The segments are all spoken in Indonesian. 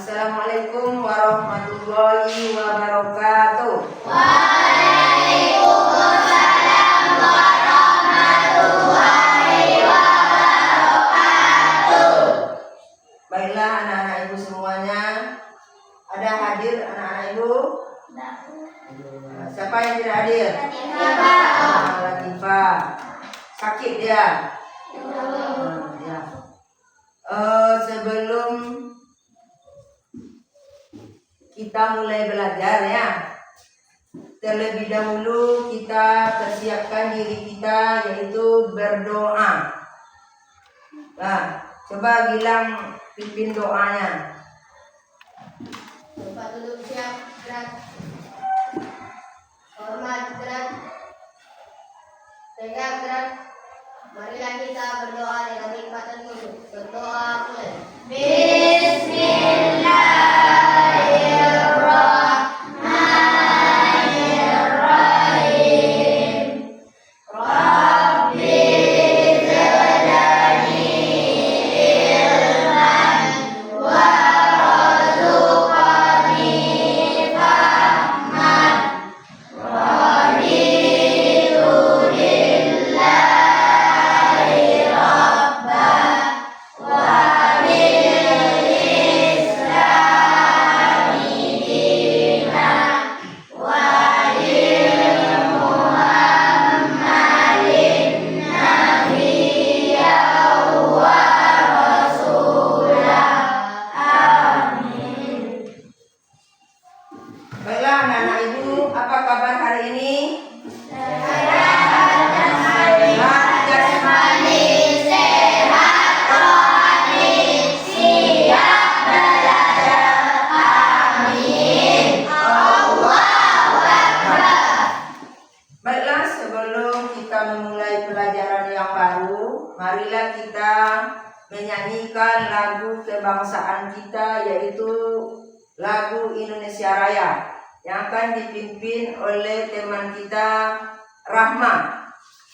Assalamualaikum warahmatullahi wabarakatuh. Waalaikumsalam warahmatullahi wabarakatuh. Baiklah anak-anak ibu semuanya, ada hadir anak-anak ibu? Siapa yang tidak hadir? Latifah. Sakit dia? Ya. Sebelum kita mulai belajar ya, terlebih dahulu kita persiapkan diri kita yaitu berdoa. Nah, coba bilang pimpin doanya. Tempat duduk siap, gerak. Hormat, gerak. Tegak, gerak. Marilah kita berdoa dengan hikmat dan khusyuk. Berdoa mulai. Bismillahirrahmanirrahim. Rabbi zidni ilman warzuqni fahman. Raditu lillahi rabba wa bil islami dina wa bil muhammadin nabiyya wa rasulah. Amin. Baiklah anak-anak ibu, apa kabar hari ini? Sehat jasmani, sehat rohani, siap belajar. Amin. Allahu Akbar. Baiklah, sebelum kita memulai pelajaran yang baru, marilah kita menyanyikan lagu kebangsaan kita, yaitu lagu Indonesia Raya, yang akan dipimpin oleh teman kita Rahma.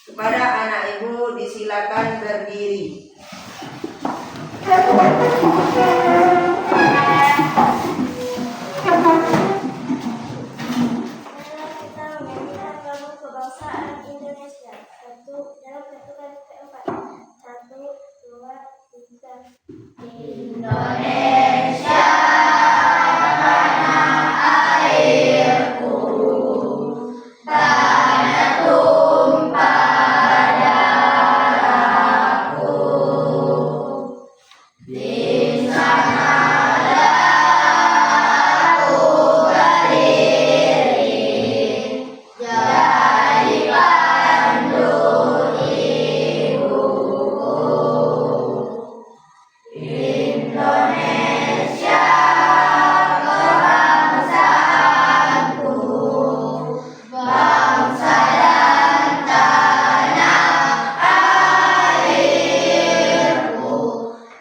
Kepada anak ibu disilakan berdiri. Kita menyanyikan lagu kebangsaan Indonesia. Dalam ketukan keempat. 1, 2, 3. Indonesia tanah airku, tanah tumpah darahku. Di sanalah aku berdiri, jadi pandu ibuku. Indonesia kebangsaanku, bangsa dan tanah airku.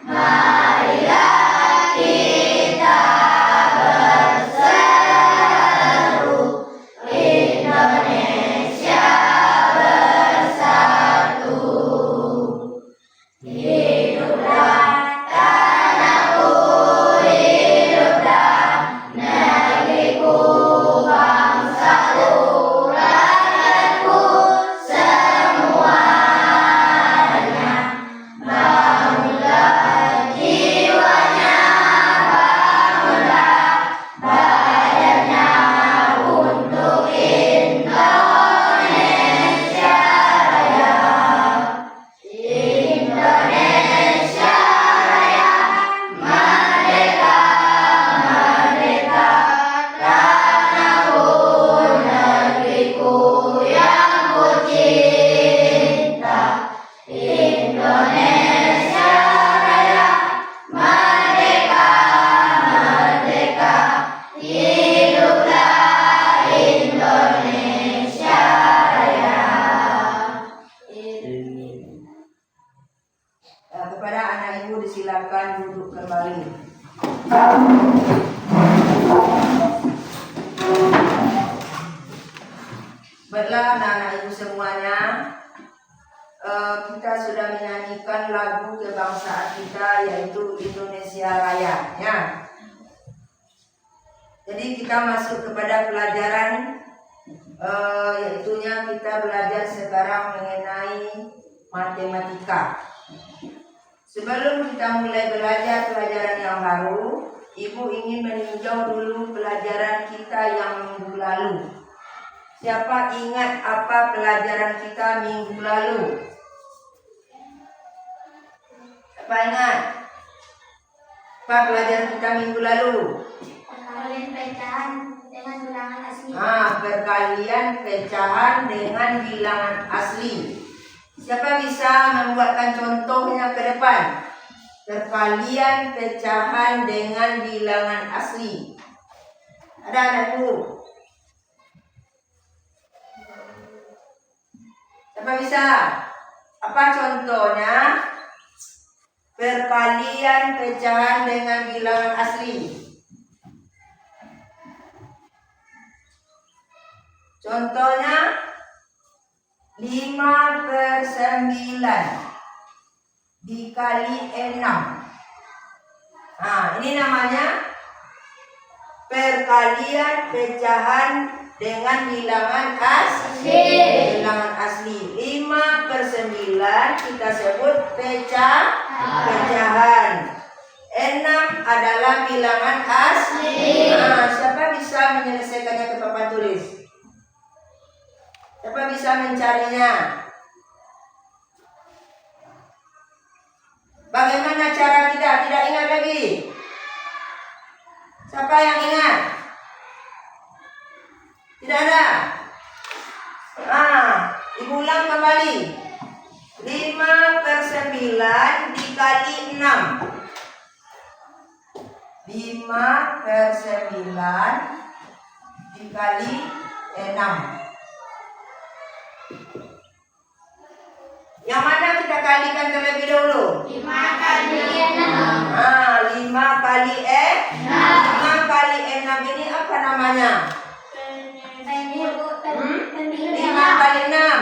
Marilah kita berseru, Indonesia bersatu. Hiduplah tanahku, hiduplah negeriku, bangsaku, rakyatku semuanya. Bangunlah jiwanya, bangunlah badannya untuk Indonesia Raya. Indonesia Raya, merdeka, merdeka, tanahku, negeriku yang ku cinta. Indonesia Raya, merdeka, merdeka, hiduplah Indonesia Raya. Kepada anak ibu disilakan duduk kembali. Baiklah anak-anak ibu semuanya, kita sudah menyanyikan lagu kebangsaan kita yaitu Indonesia Raya ya. Jadi kita masuk kepada pelajaran, yaitunya kita belajar sekarang mengenai matematika. Sebelum kita mulai belajar pelajaran yang baru, Ibu ingin meninjau dulu pelajaran kita yang minggu lalu. Siapa ingat apa pelajaran kita minggu lalu? Siapa ingat? Apa pelajaran kita minggu lalu? Perkalian pecahan dengan bilangan asli. Perkalian pecahan dengan bilangan asli. Siapa bisa membuatkan contohnya ke depan? Perkalian pecahan dengan bilangan asli. Ada anakku? Siapa bisa? Apa contohnya? Perkalian pecahan dengan bilangan asli. Contohnya 5/9 dikali 6. Ini namanya perkalian pecahan dengan bilangan asli. Bilangan asli 5/9 kita sebut pecahan. 6 adalah bilangan asli. Siapa bisa menyelesaikannya ke papan tulis? Siapa bisa mencarinya? Bagaimana cara kita? Tidak ingat lagi? Siapa yang ingat? Tidak ada? Ibu ulang kembali. 5/9 dikali 6. 5/9 dikali 6. Yang mana kita kalikan terlebih dahulu? 5 kali 6. 5 kali 6 ini apa namanya? 5 kali 6.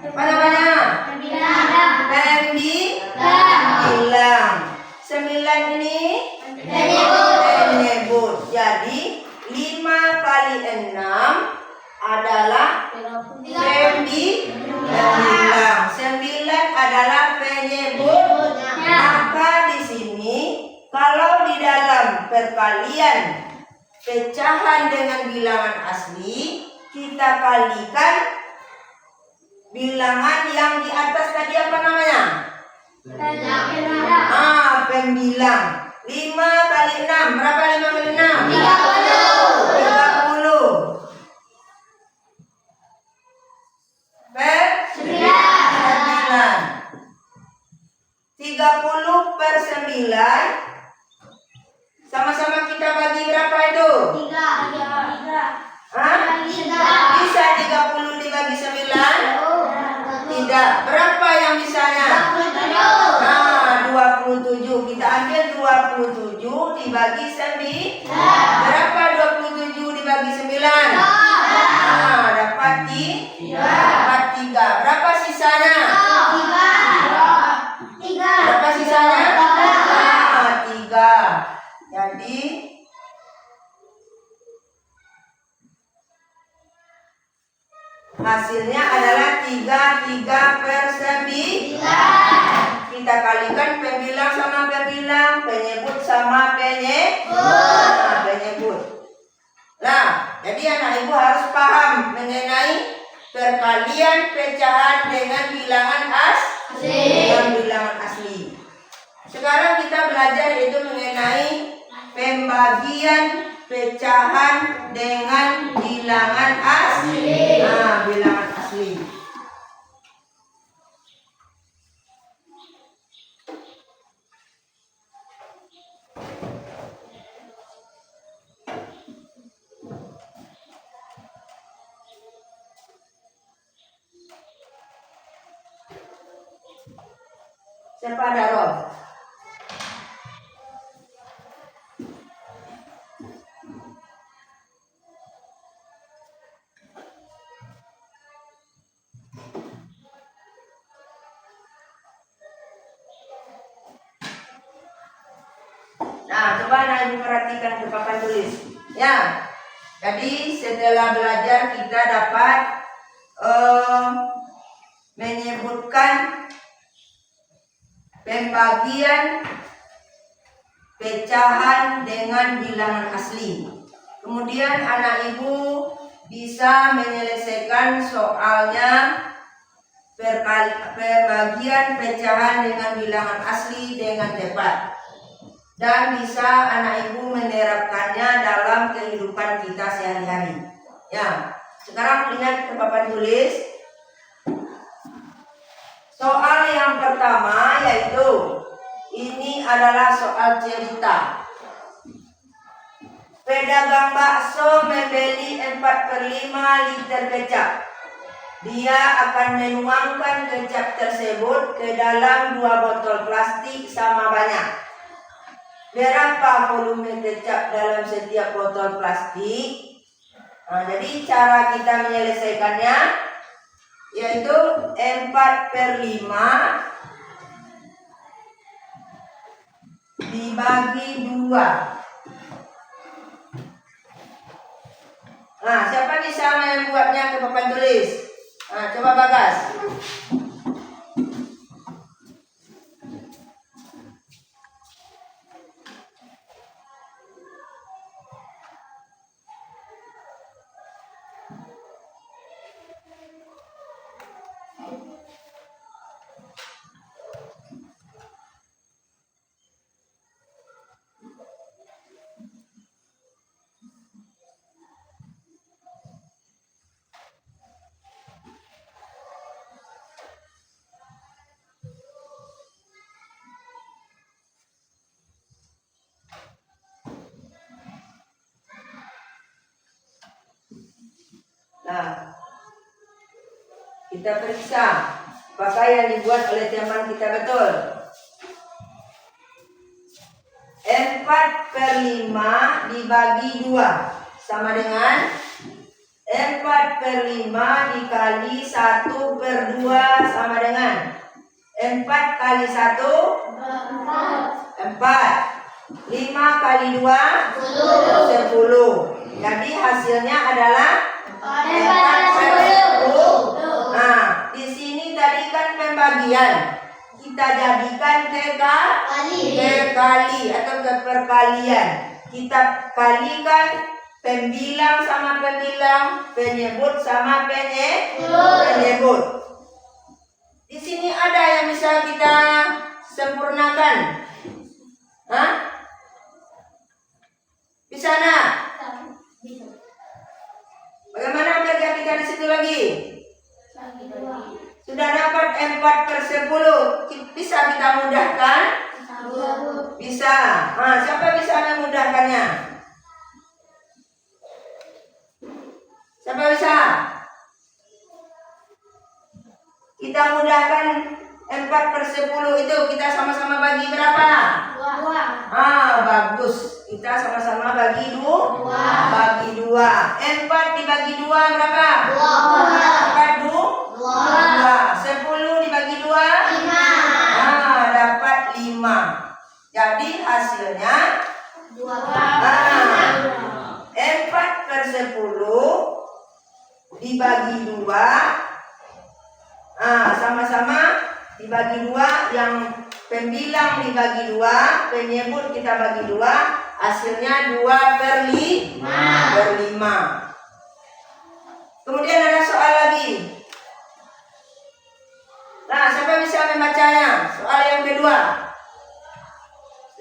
Apa namanya? Pembilang. 9 ini penyebut. Jadi 5 kali 6 adalah pembilang. 9 adalah penyebut. Maka di sini kalau di dalam perkalian pecahan dengan bilangan asli, kita kalikan bilangan yang di atas tadi apa namanya? Pembilang. 5 kali 6. Berapa 5 kali 6? 30. 30/9. Sama-sama kita bagi berapa itu? 3. Bisa 30 dibagi 9? Tidak. Berapa yang bisanya? 27. Kita ambil 27 dibagi 9. Berapa 27 dibagi 9? Dapat 3. Berapa sisanya? 3. Berapa sisanya? 3. Jadi hasilnya adalah 3/9. Kita kalikan pembilang sama pembilang, penyebut sama penyebut. Nah, jadi anak ibu harus paham mengenai perkalian pecahan dengan bilangan asli. Sekarang kita belajar itu mengenai pembagian pecahan dengan bilangan asli. Bilangan asli. Siapa ada roh? Nah, coba anak ibu perhatikan ke papan tulis. Ya, jadi setelah belajar kita dapat menyebutkan pembagian pecahan dengan bilangan asli. Kemudian anak ibu bisa menyelesaikan soalnya pembagian pecahan dengan bilangan asli dengan tepat. Dan bisa anak ibu menerapkannya dalam kehidupan kita sehari-hari. Ya, sekarang lihat ke papan tulis. Soal yang pertama yaitu ini adalah soal cerita. Pedagang bakso membeli 4/5 liter kecap. Dia akan menuangkan kecap tersebut ke dalam 2 botol plastik sama banyak. Berapa volume kecap dalam setiap botol plastik? Nah, jadi cara kita menyelesaikannya yaitu 4/5 dibagi 2. Nah, siapa bisa membuatnya ke papan tulis? Nah, coba Bagas. Nah, kita periksa apakah yang dibuat oleh teman kita betul. 4/5 dibagi 2 sama dengan 4/5 dikali 1/2 sama dengan 4 kali 1 4. 5 kali 2 10. Jadi hasilnya adalah 4/10. Nah, di sini tadi kan pembagian. Kita jadikan kekali atau keperkalian. Kita kalikan pembilang sama pembilang, penyebut sama penyebut. Di sini ada yang bisa kita sempurnakan. Hah? Bisa nak? Bagaimana kerja kita di situ lagi? Sudah dapat 4/10. Bisa kita mudahkan? Bisa. Nah, siapa bisa memudahkannya? Siapa bisa? Kita mudahkan 4/10 itu kita sama-sama bagi berapa? 2. Bagus. Kita sama-sama bagi 2. Bagi 2. 4 dibagi 2 berapa? 4 2. 10 dibagi 2 5. Dapat 5. Jadi hasilnya 4/10 dibagi 2. Sama-sama dibagi 2, yang pembilang dibagi 2, penyebut kita bagi 2, hasilnya 2/5. Kemudian ada soal lagi. Nah, siapa bisa membacanya? Soal yang kedua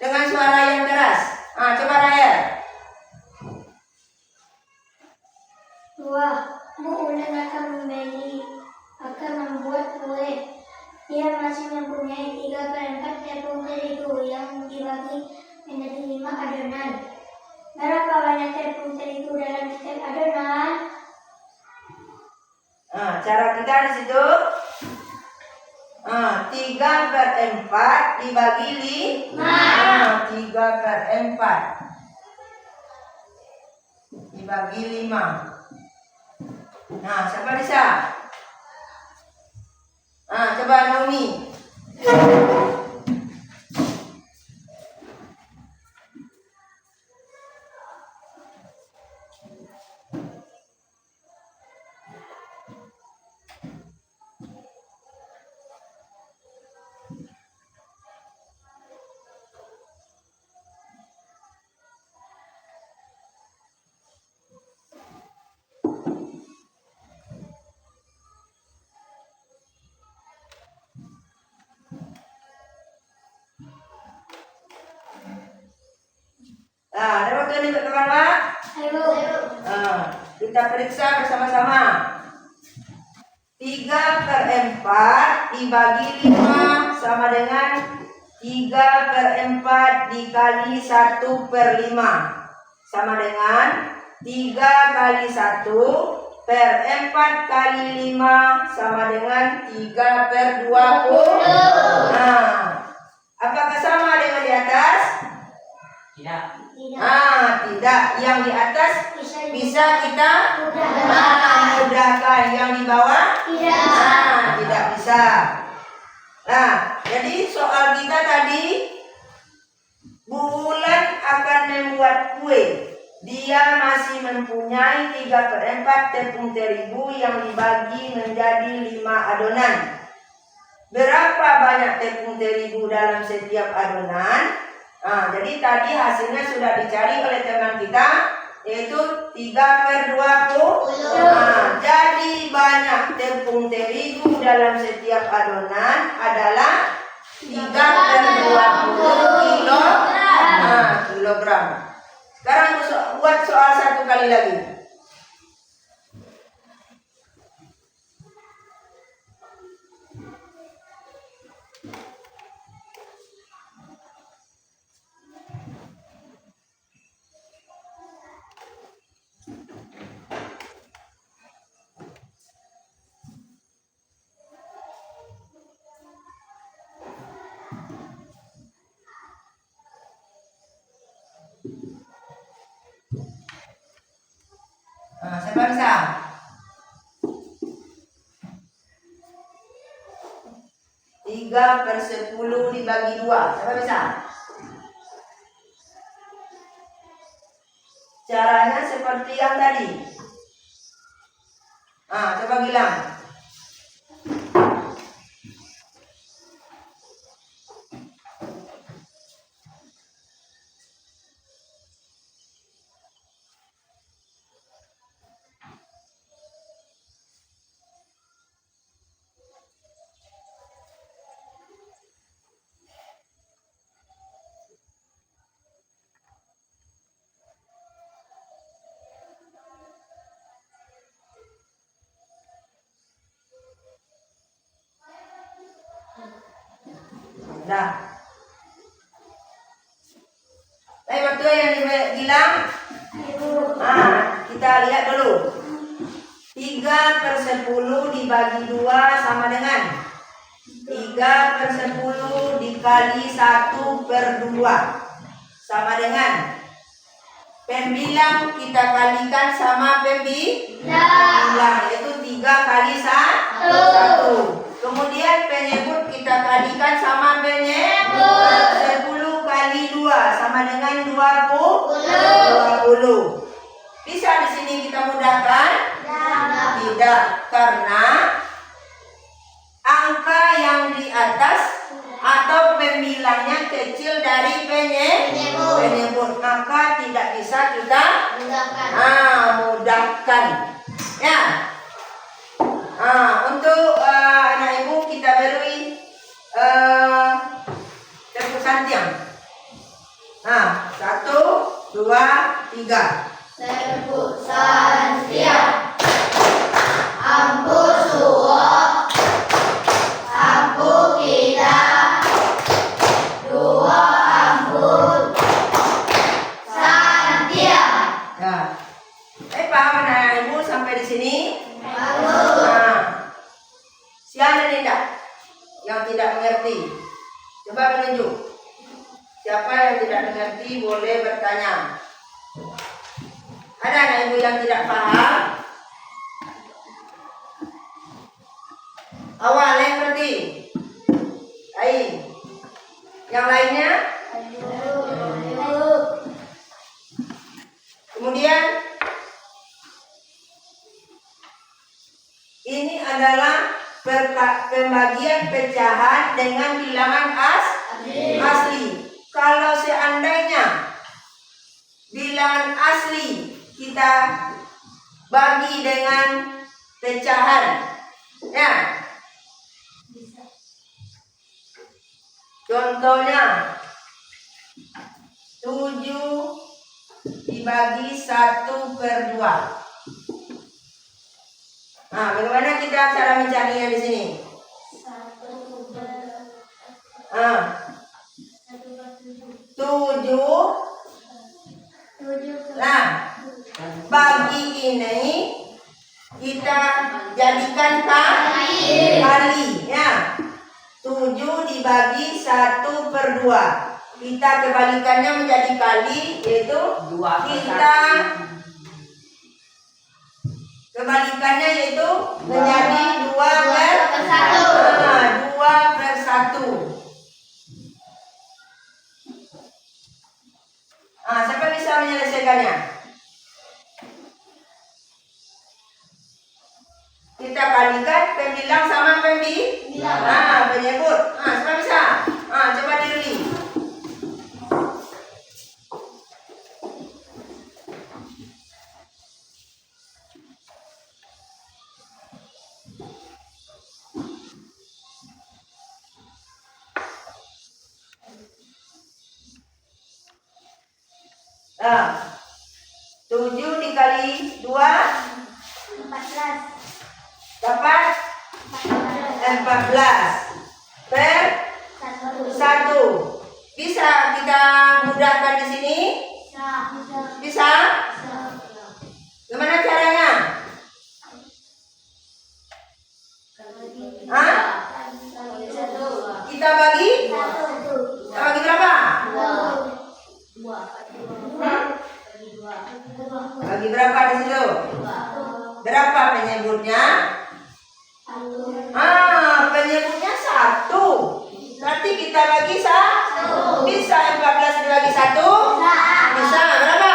dengan suara yang keras. Coba Raya. Bu Ulen akan membuat kue. Dia masih mempunyai 3/4 tepung terigu yang dibagi menjadi 5 adonan. Berapa banyak tepung terigu dalam setiap adonan? Cara kita di situ 3/4 dibagi 5. 3/4 dibagi 5. Nah, siapa bisa? Coba Naomi. Nah, ada waktu ini kawan Pak? Ayo. Kita periksa bersama-sama. 3/4 dibagi 5 sama dengan 3/4 dikali 1/5 sama dengan 3 kali 1/4 kali 5 sama dengan 3/20. Nah, apakah sama dengan di atas? Tidak. Tidak. Yang di atas bisa kita mudahkan. Yang di bawah tidak bisa. Nah, jadi soal kita tadi, Bu Wulan akan membuat kue. Dia masih mempunyai 3/4 tepung terigu yang dibagi menjadi 5 adonan. Berapa banyak tepung terigu dalam setiap adonan? Jadi tadi hasilnya sudah dicari oleh teman kita, yaitu 3/20. Jadi banyak tepung terigu dalam setiap adonan adalah 3/20 kilogram. Sekarang buat soal satu kali lagi. Siapa bisa? Tiga per 10 dibagi 2. Siapa bisa? Caranya seperti yang tadi. Coba bilang. Nah, waktu yang dibilang, kita lihat dulu. 3/10 dibagi 2 sama dengan 3/10 dikali 1/2 sama dengan pembilang kita kalikan sama pembilang, yaitu 3 kali 1. Kemudian penyebut kita kalikan sama penyebut. 10 kali 2 sama dengan 20. Bisa di sini kita mudahkan? Tidak, karena angka yang di atas atau pembilangnya kecil dari penyebut, maka tidak bisa kita mudahkan. Ya. Untuk anak ibu kita beri tepuk santiang. 1, 2, 3. Tepuk santiang. Ampu suwo, ampu kita, 2 ampun santiang. Ya. Paham anak ibu sampai di sini? Siapa tidak yang tidak mengerti? Coba menunjuk. Siapa yang tidak mengerti boleh bertanya. Ada anak ibu yang tidak paham? Awalnya berarti. Baik. Yang lainnya? Kemudian ini adalah pembagian pecahan dengan bilangan asli. Kalau seandainya bilangan asli kita bagi dengan pecahan, ya. Contohnya 7 dibagi 1/2. Nah, bagaimana kita cara mencarinya di sini? 7. Nah, bagi ini kita jadikan kali ya. 7 dibagi 1/2. Kita kebalikannya menjadi kali, yaitu kita kebalikannya yaitu menjadi 2/1. 2/1. Siapa bisa menyelesaikannya? Kita kalikan pembilang sama pembilang. Penyebut. Siapa bisa? Coba diri. Nah, 7 dikali 2 14. dapat 14 per 1. Bisa kita mudahkan di sini? Bisa? Gimana caranya? Kita bagi? Kita bagi berapa? Bagi berapa di situ? Berapa penyebutnya? Penyebutnya 1. Berarti kita bagi 1. Bisa 14 dibagi 1? Bisa. Berapa?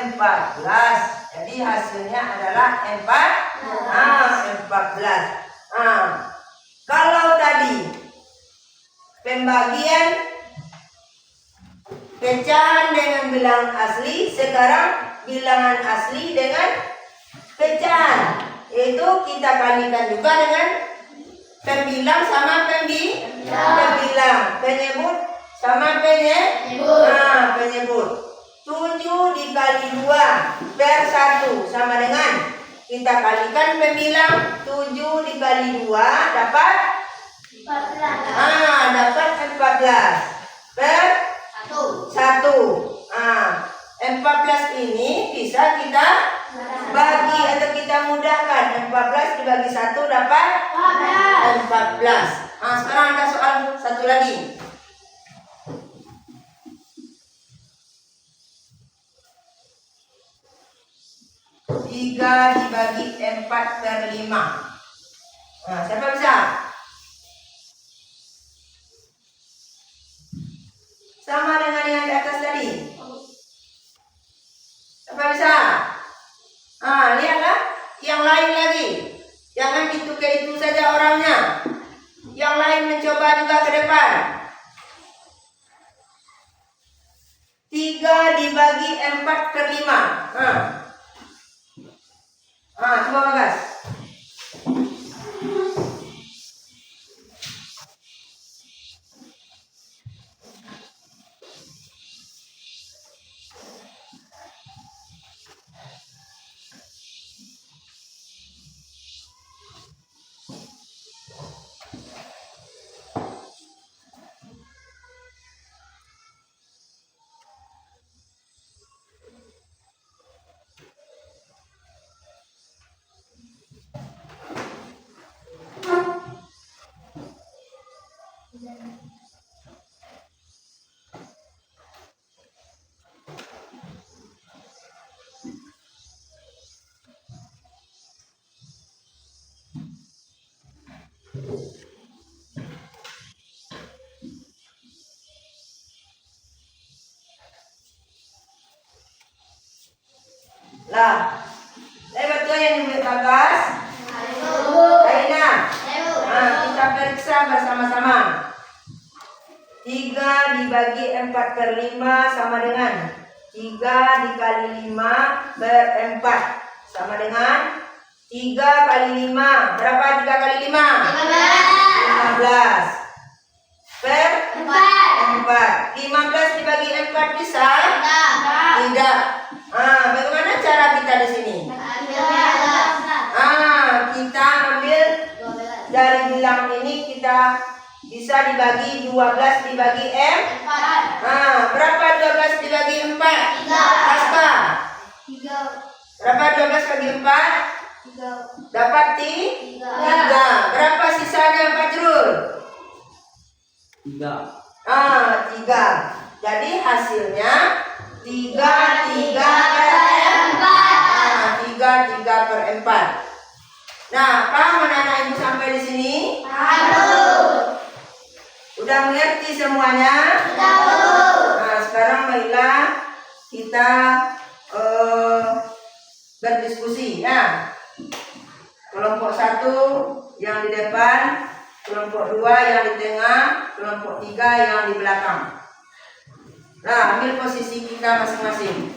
14. Jadi hasilnya adalah 14. Kalau tadi pembagian pecahan dengan bilangan asli, sekarang bilangan asli dengan pecahan, yaitu kita kalikan juga dengan pembilang sama pembilang, penyebut sama penyebut. 7 dikali 2 per 1 sama dengan kita kalikan pembilang. 7 dikali 2 dapat 14. dapat 14 per 1. 14 ini bisa kita bagi atau kita mudahkan. 14 dibagi 1 dapat 14. Sekarang ada soal satu lagi. 3 dibagi 4/5. Siapa bisa? Sama dengan yang di atas tadi. Siapa bisa? Lihatlah yang lain lagi. Jangan itu ke itu saja orangnya. Yang lain mencoba juga ke depan. 3 dibagi 4/5. Coba Bagas. Lah, betul yang dibuat Bagas? Aina. Kita periksa bersama-sama. 3 dibagi 4/5 sama dengan 3 dikali 5 per 4 sama dengan 3 kali 5. Berapa 3 kali 5? 15 per 4. 15 dibagi 4 bisa? dari bilang ini kita bisa dibagi 12 dibagi M. Nah, berapa 12 dibagi 4? 3. Aska. 3. Berapa 12 bagi 4? 3. Dapat 3. Berapa sisanya Fajrul? 3. 3. Jadi hasilnya 3 per 4. 3 per 4. Nah, paham anak-anak ibu sampai di sini? Udah mengerti semuanya? Nah, sekarang baiklah kita berdiskusi ya. Kelompok 1 yang di depan, kelompok 2 yang di tengah, kelompok 3 yang di belakang. Nah, ambil posisi kita masing-masing.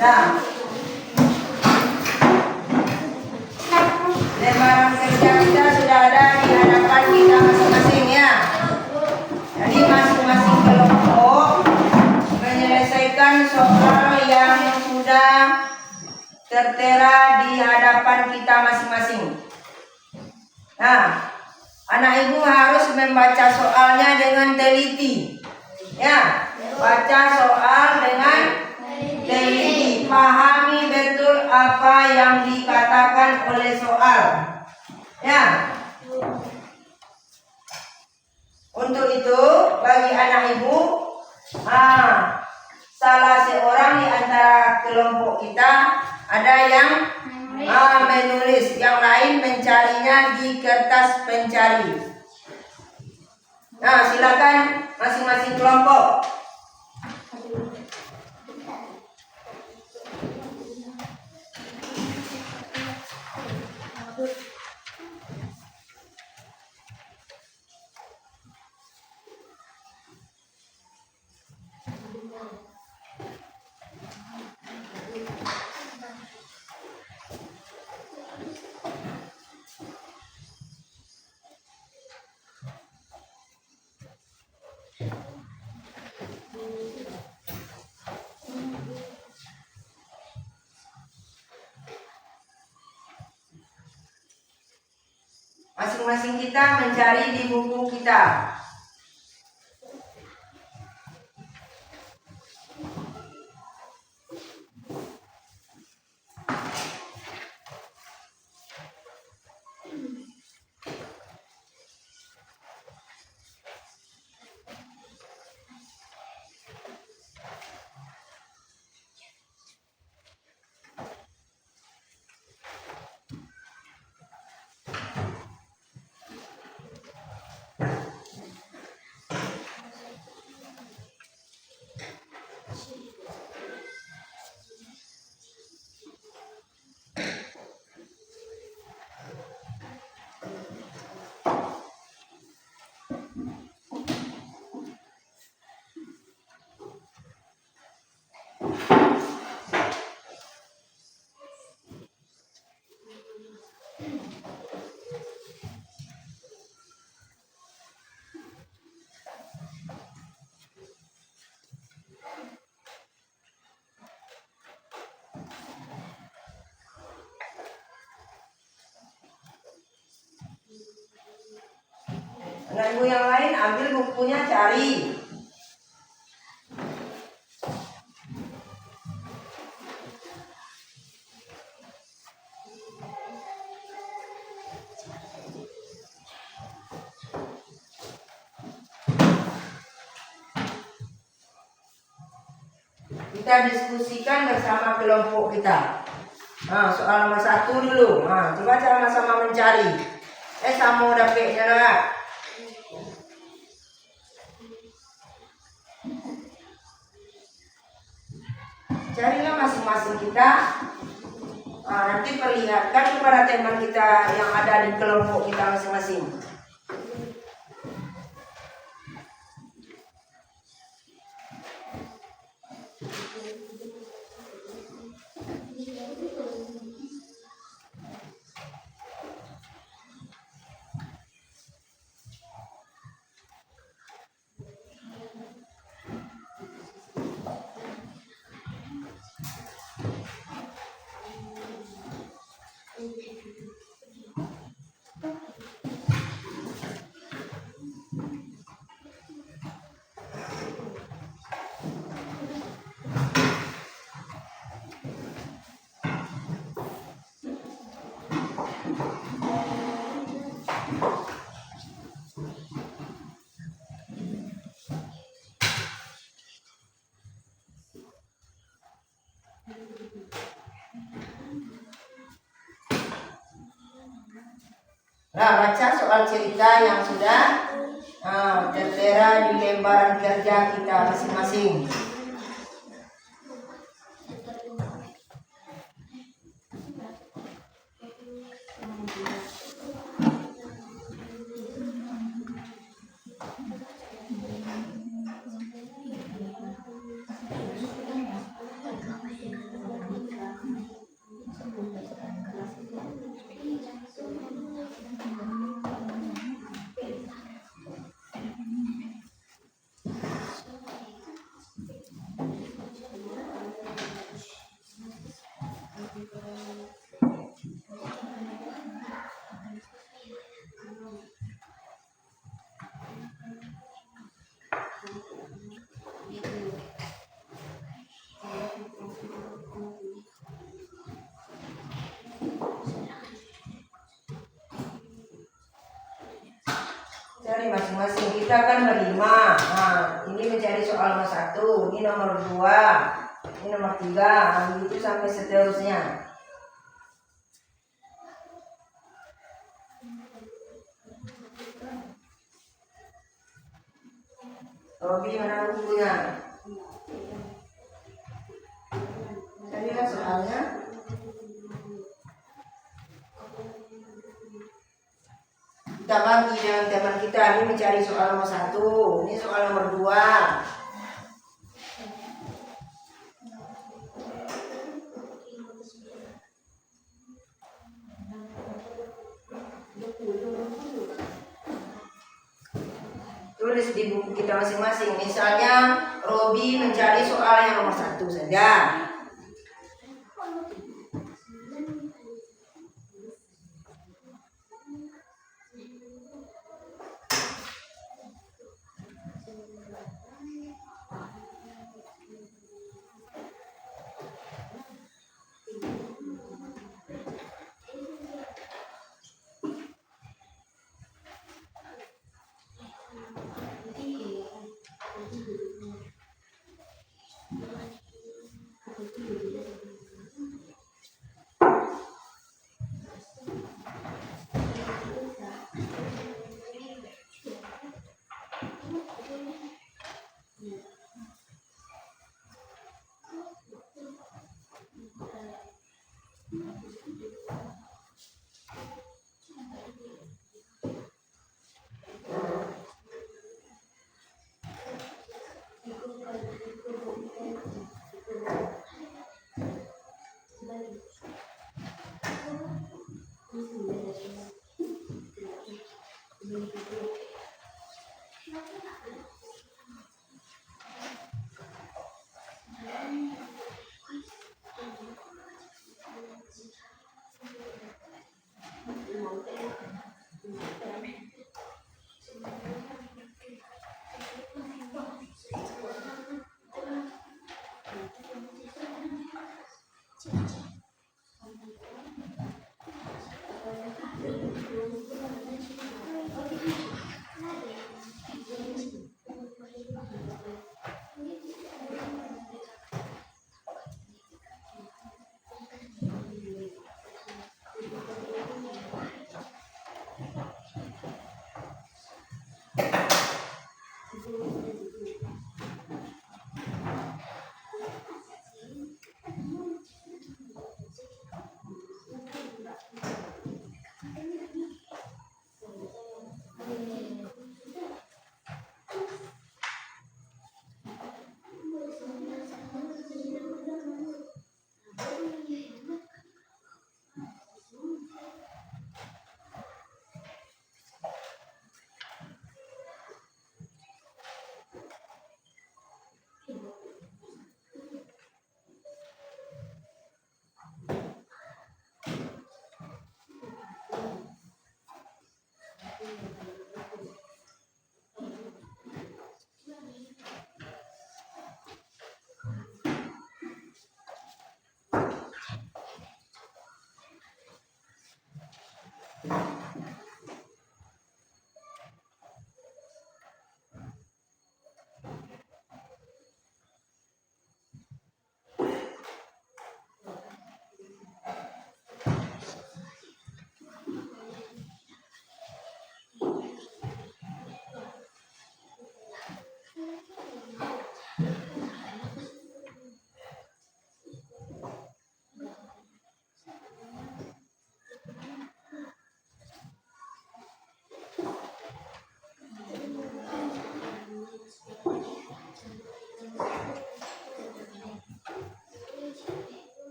Nah, lembaran kerja kita sudah ada di hadapan kita masing-masing ya. Jadi masing-masing kelompok menyelesaikan soal yang sudah tertera di hadapan kita masing-masing. Nah, anak ibu harus membaca soalnya dengan teliti. Ya, baca soal dengan teliti. Pahami betul apa yang dikatakan oleh soal. Ya. Untuk itu, bagi anak ibu, salah seorang di antara kelompok kita ada yang menulis, yang lain mencarinya di kertas pencari. Nah, silakan masing-masing kelompok. Masing-masing kita mencari di buku kita. Dengan ibu yang lain ambil bukunya, cari. Kita diskusikan bersama kelompok kita. Nah, soal nomor 1 dulu. Nah, coba sama-sama mencari. Sama dapetnya lah. Carilah masing-masing kita. Nah, nanti perlihatkan kepada teman kita yang ada di kelompok kita masing-masing. Nah, baca soal cerita yang sudah tertera di lembaran kerja kita masing-masing. Cari masing-masing, kita kan berlima. Nah, ini mencari soal nomor 1, ini nomor 2, ini nomor 3, begitu sampai seterusnya. Robi mana bukunya? Carilah soalnya. Kita bagi dengan teman kita, ini mencari soal nomor 1, ini soal nomor 2. Tulis di buku kita masing-masing. Misalnya Robi mencari soal yang nomor 1 saja.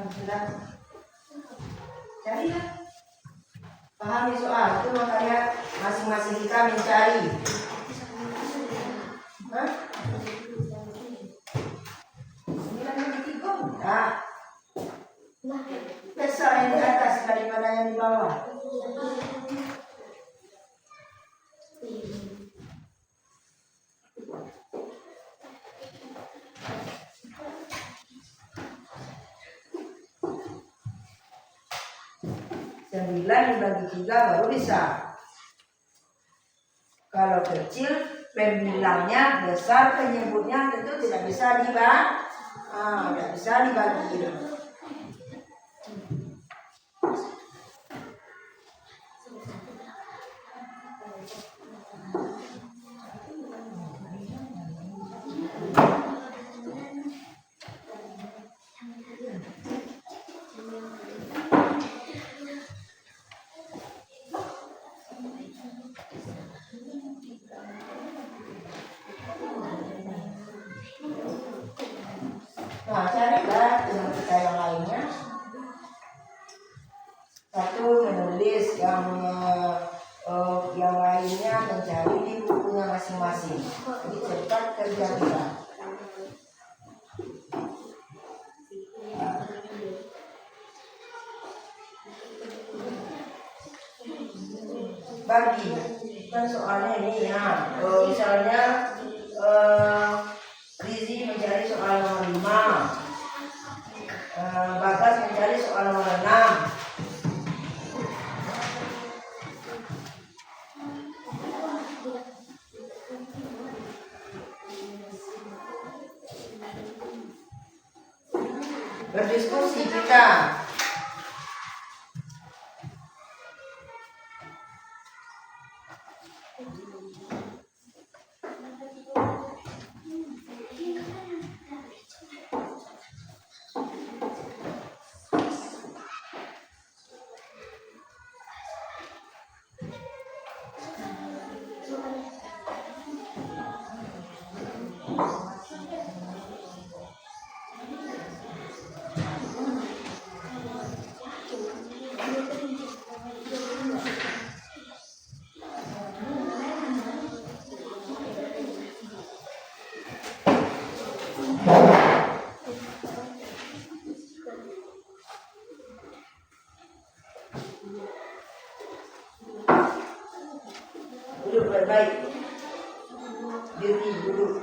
Sudah cari lah. Pahami soal itu, makanya masing-masing kita mencari. Hah? Ini kan yang ketiga. Nah, besar yang di atas daripada yang di bawah. Sembilan dibagi 3 baru bisa. Kalau kecil pembilangnya, besar penyebutnya, tentu tidak bisa tidak bisa dibagi. Nah, carilah dengan kita yang lainnya. Satu menulis, yang lainnya mencari di bukunya masing-masing. Jadi cepat kerja kita. Bagi kan soalnya ini ya, misalnya Rizi mencari soal nomor 5, Bagas mencari soal nomor 6. Berdiskusi kita. Duduk baik-baik. Diri duduk.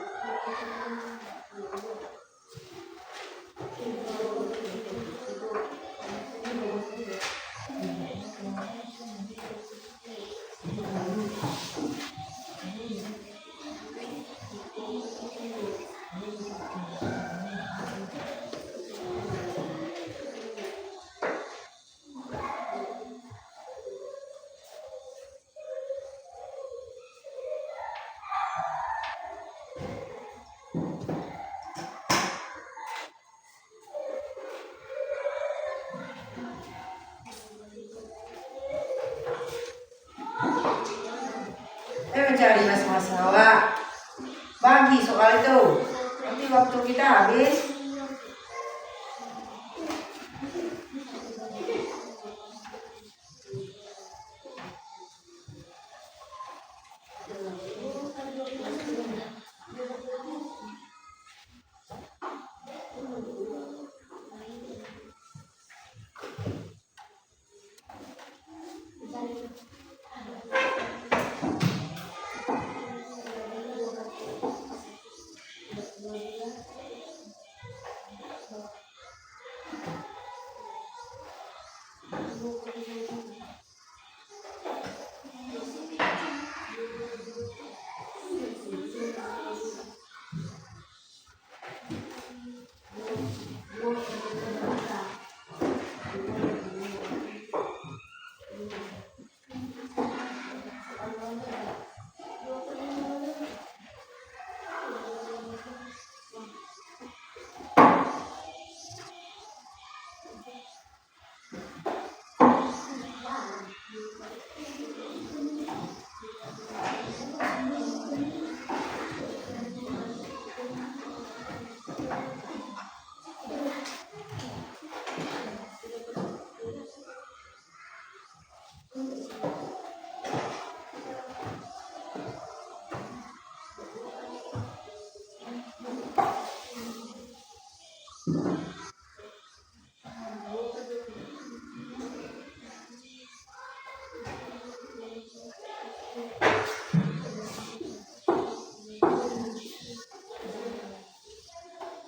Mencari masing-masing awak. Bagi soal itu. Nanti waktu kita habis.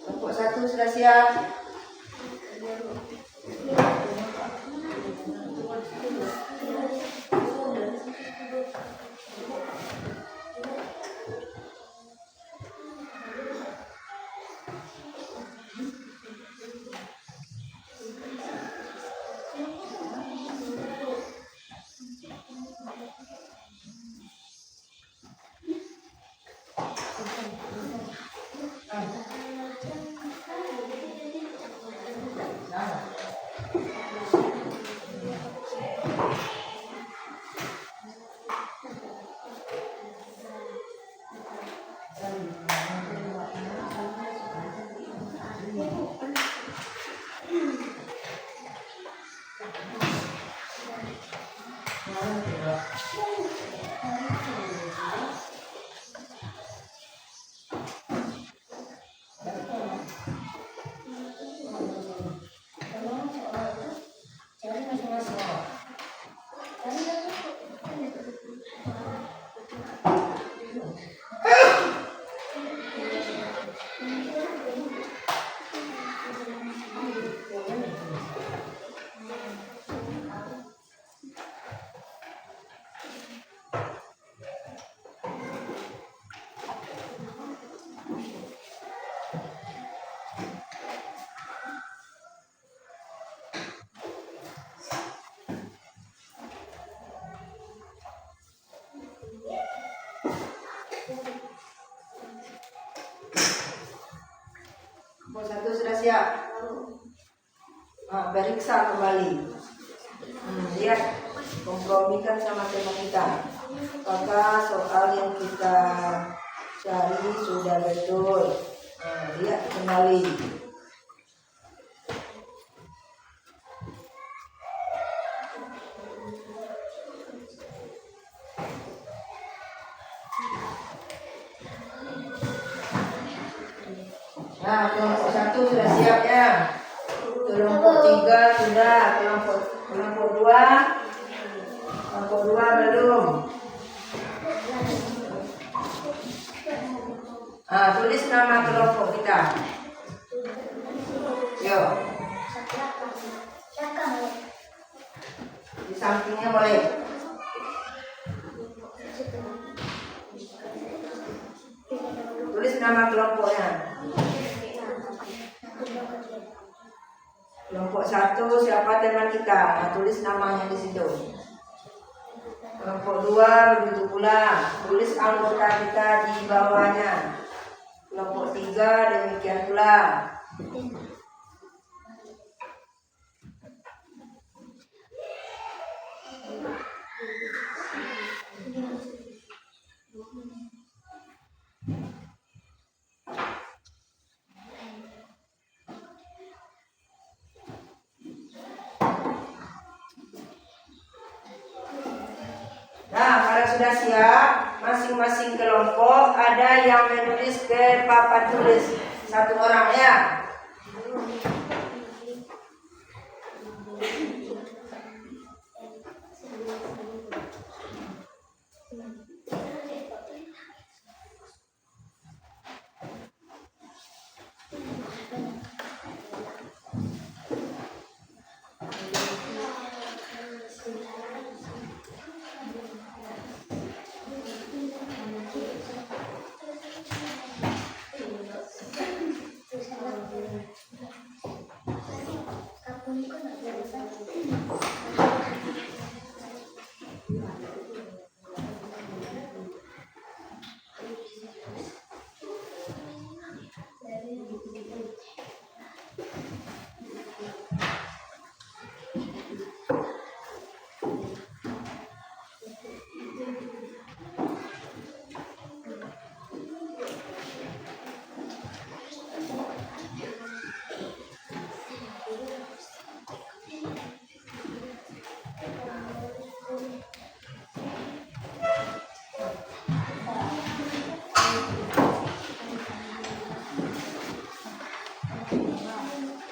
Kelompok 1 sudah siap. Kelompok 1 sudah siap. Periksa kembali. Lihat, kompromikan sama tema kita. Apakah soal yang kita Cari sudah betul. Lihat kembali. Nah, kelompok 1 sudah siap ya. Kelompok 3 sudah. Kelompok 2. Kelompok 2 belum. Tulis nama kelompok kita. Yuk. Di sampingnya boleh. Tulis nama kelompoknya. Kelompok 1 siapa teman kita? Tulis namanya di situ. Kelompok 2 begitu pula. Tulis anggota kita di bawahnya. Kelompok 3 demikian pula. Nah, kalau sudah siap, masing-masing kelompok ada yang menulis ke papan tulis. Satu orang ya.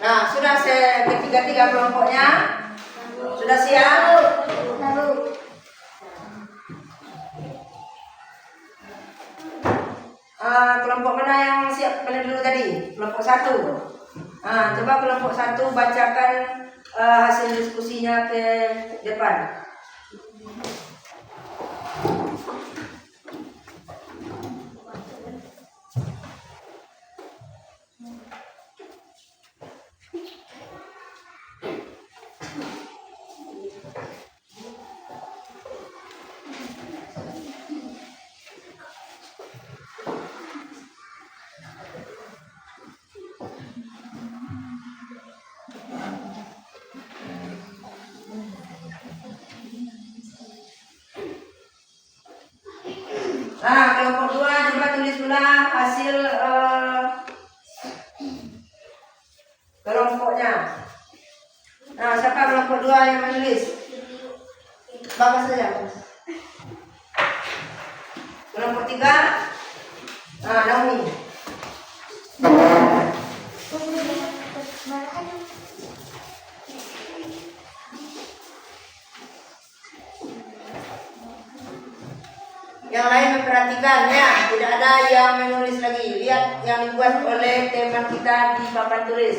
Nah, sudah ketiga kelompoknya sudah siap. Kelompok mana yang siap paling dulu tadi? Kelompok 1. Coba kelompok 1 bacakan hasil diskusinya ke depan. Nah, kelompok 2 coba tulis pula hasil kelompoknya. Nah, siapa kelompok 2 yang menulis? Bapak saja. Kelompok 3. Naomi. Yang lain memperhatikan ya, tidak ada yang menulis lagi. Lihat yang dibuat oleh teman kita di papan tulis.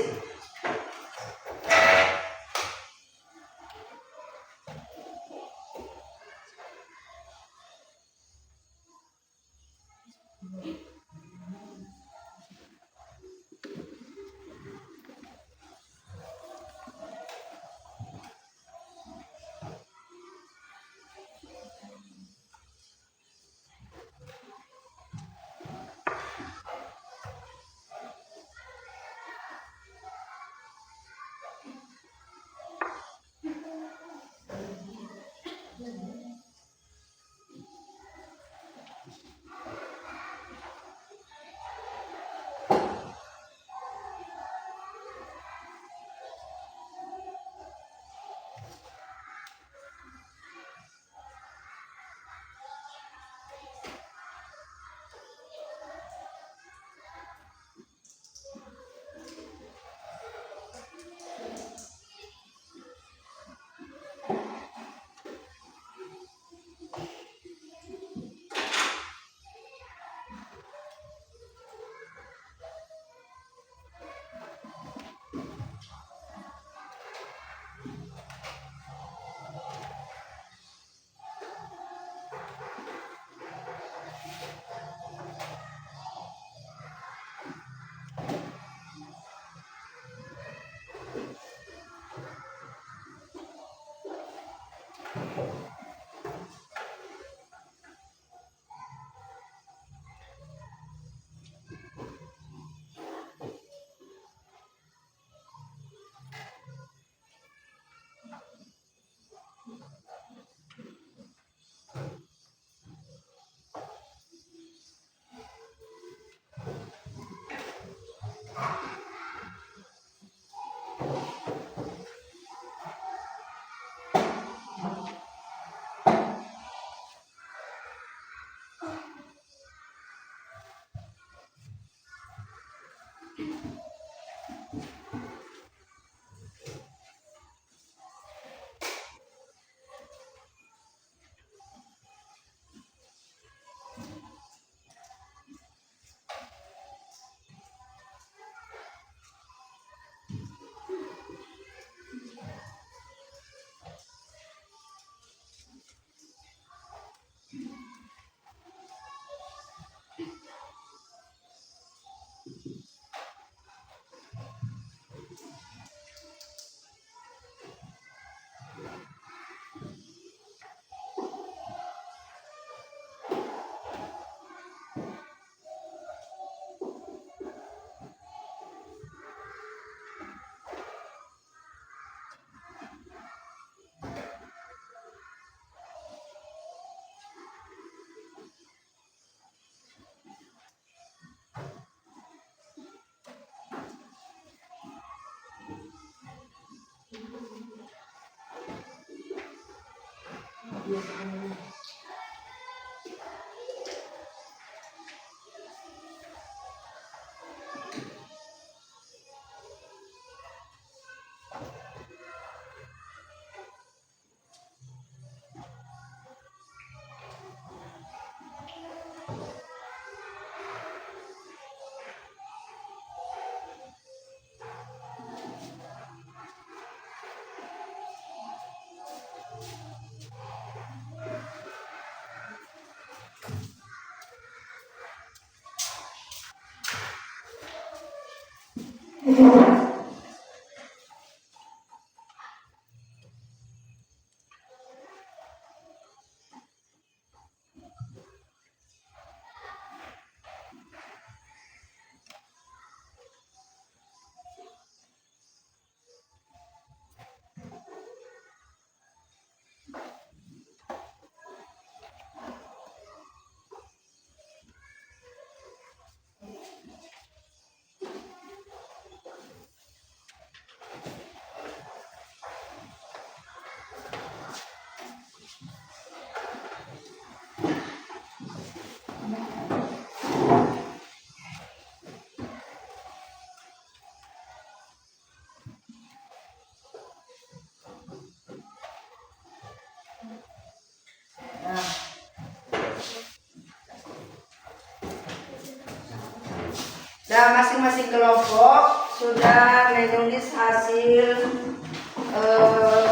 Dan masing-masing kelompok sudah menulis hasil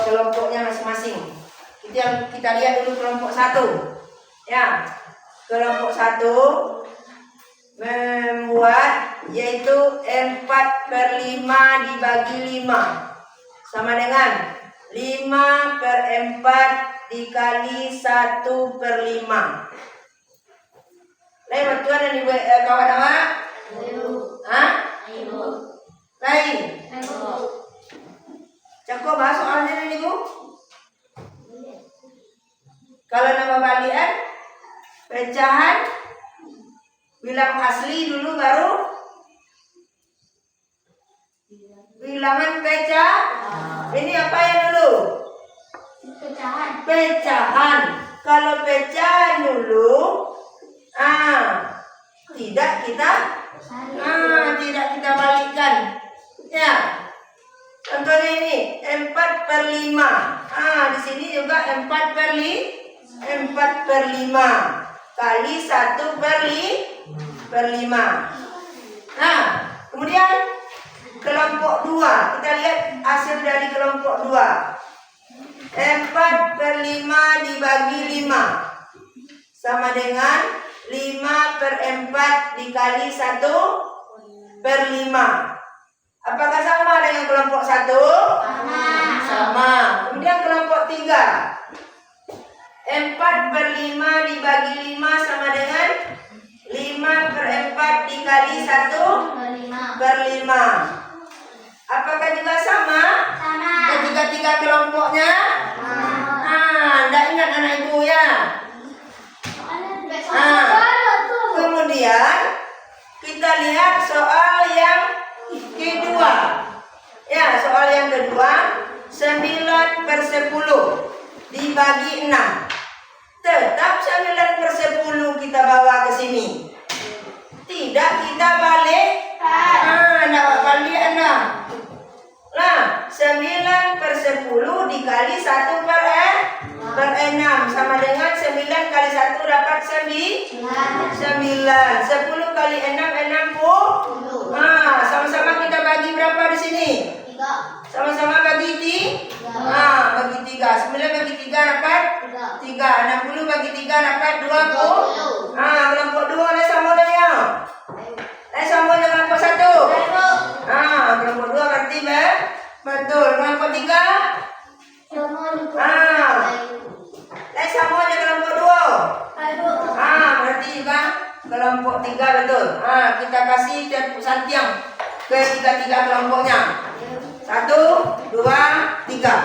kelompoknya masing-masing. Kita lihat dulu kelompok 1. Ya, kelompok 1 membuat yaitu 4/5 dibagi 5 sama dengan 5/4 dikali 1/5. Lain waktu ada di kawan nama? Hah? Lain. Cakap bahas soalnya ini Bu. Kalau nama balian pecahan bilang asli dulu baru bilangan pecah. Ini apa ya dulu? Pecahan. Kalau pecahan dulu tidak kita balikkan. Ya. Contohnya ini 4/5. Di sini juga 4/5 kali 1/5. Nah, kemudian kelompok 2. Kita lihat hasil dari kelompok 2. 4/5 dibagi 5 sama dengan 5/4 dikali 1/5. Apakah sama dengan kelompok 1? Sama. Kemudian kelompok 3. 4/5 dibagi 5 sama dengan 5/4 dikali 1/5. Apakah juga sama? Ketiga kelompoknya? Tidak ingat anak ibu ya? Kemudian kita lihat soal yang kedua. Ya, soal yang kedua 9/10 dibagi 6. Tetap 9/10 kita bawa ke sini. Tidak kita balik. kali 6. Nah, 9 per 10 dikali 1 per 6 sama dengan 9 kali 1 dapat 9. 10 kali 6 60. Nah, sama-sama kita bagi berapa di sini? 3. Sama-sama bagi 3. Nah, bagi 3. 9 bagi 3 dapat 3. 60 bagi 3 dapat 20. Nah, kelompok 2 ada sama dengan. Sama dengan kelompok 1. Nah, kelompok 2 berarti betul. Kelompok 3. Sama aja kelompok 2. Berarti juga kelompok 3 betul. Kita kasih santiang ke tiga kelompoknya. 1, 2, 3.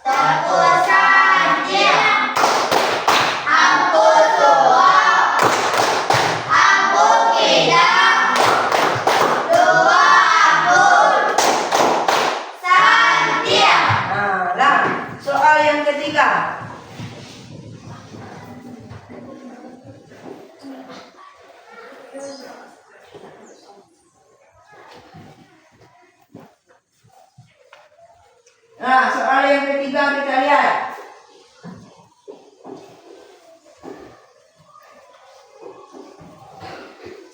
Satu santiang. Aku tua. Aku tidak. 2 abul. Santiang. Nah, soal yang ketiga. Nah, soal yang ketiga kita lihat.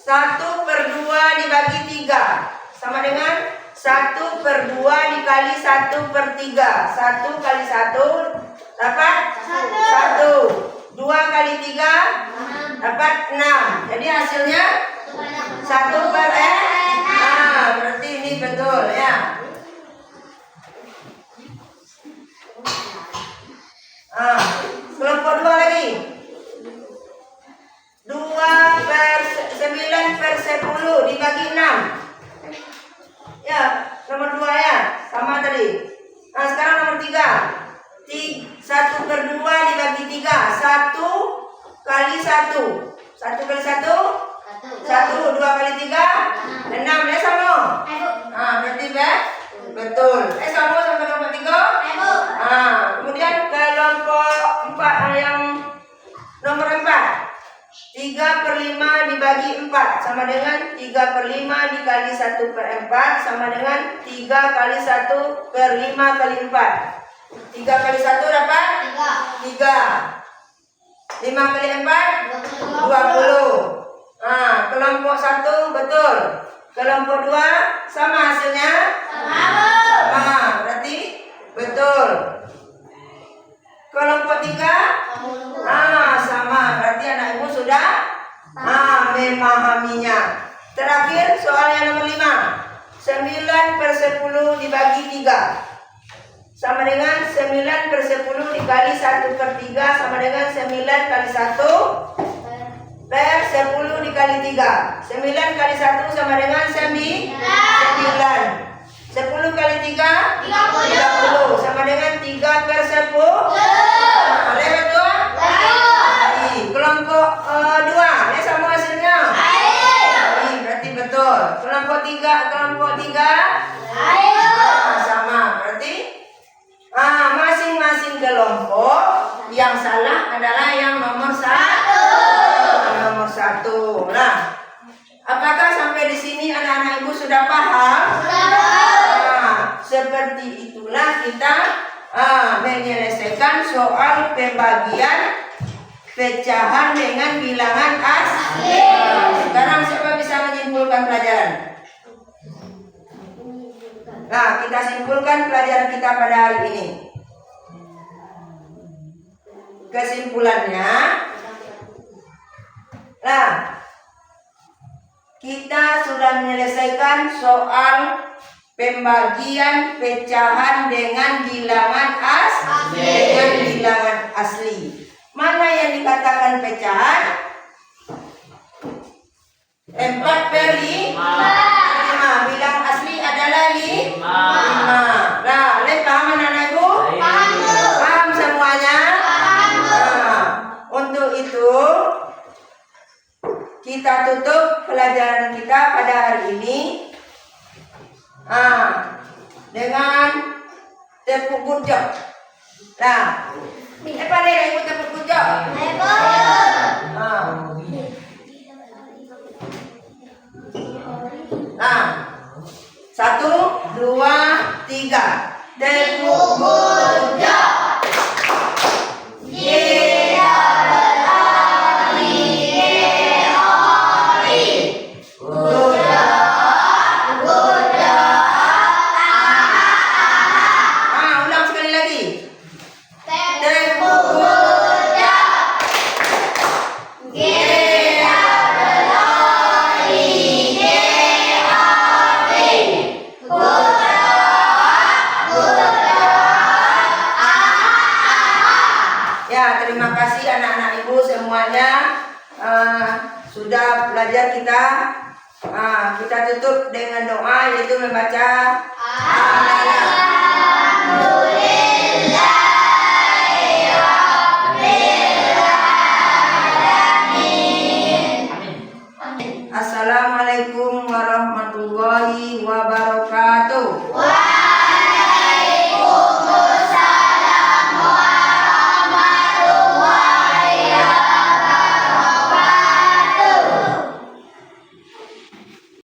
Satu per 2 dibagi 3 sama dengan 1 per 2 dikali 1 per 3. 1 kali 1 dapat 1. 2 kali 3 dapat 6. Jadi hasilnya 1 per 6. Berarti ini betul ya. Kelompok 2 lagi. 2 per 9 per 10 dibagi 6. Ya, nomor 2 ya. Sama tadi. Nah, sekarang nomor 3. 1 per 2 dibagi 3. 1 kali 1. 1 kali 1. 1. 2 kali 3. 6. Ya sama. Berarti betul. Sama kelompok 3. Kemudian kelompok 4 yang nomor 4. 3 per 5 dibagi 4 sama dengan 3 per 5 dikali 1 per 4 sama dengan 3 kali 1 per 5 kali 4. 3 kali 1 dapat 3. 5 kali 4 20. Kelompok 1 betul. Kelompok 2 sama hasilnya? Sama. Berarti betul. Kelompok 3 sama. Berarti anak ibu sudah memahaminya. Terakhir soal yang nomor 5. 9 per 10 dibagi 3 sama dengan 9 per 10 dikali 1 per 3 sama dengan 9 kali 1 per 10 dikali 3. 9 kali 1 sama dengan 9. 10 kali 3 30 sama dengan 3 per 10. Ada betul? Kelompok 2 ya sama hasilnya. Berarti betul. Kelompok 3 sama. Berarti masing-masing kelompok yang salah adalah yang nomor 1. Nomor 1. Nah, apakah sampai di sini anak-anak ibu sudah paham? Seperti itulah kita menyelesaikan soal pembagian pecahan dengan bilangan asli. Sekarang siapa bisa menyimpulkan pelajaran? Nah, kita simpulkan pelajaran kita pada hari ini. Kesimpulannya, nah, kita sudah menyelesaikan soal pembagian pecahan dengan bilangan asli. Mana yang dikatakan pecahan? 4 per 5. Bilangan asli adalah 5. Nah, paham anak-anak ibu? Paham semuanya? Untuk itu kita tutup pelajaran kita pada hari ini dengan tepuk gudok. Nah, pandai ibu tepuk gudok. Nah, 1, 2, 3. Tepuk gojak. Ulang sekali lagi. Tepuk gojak. Ya, terima kasih anak-anak ibu semuanya. Sudah belajar kita. Kita tutup dengan doa yaitu membaca Assalamualaikum warahmatullahi wabarakatuh.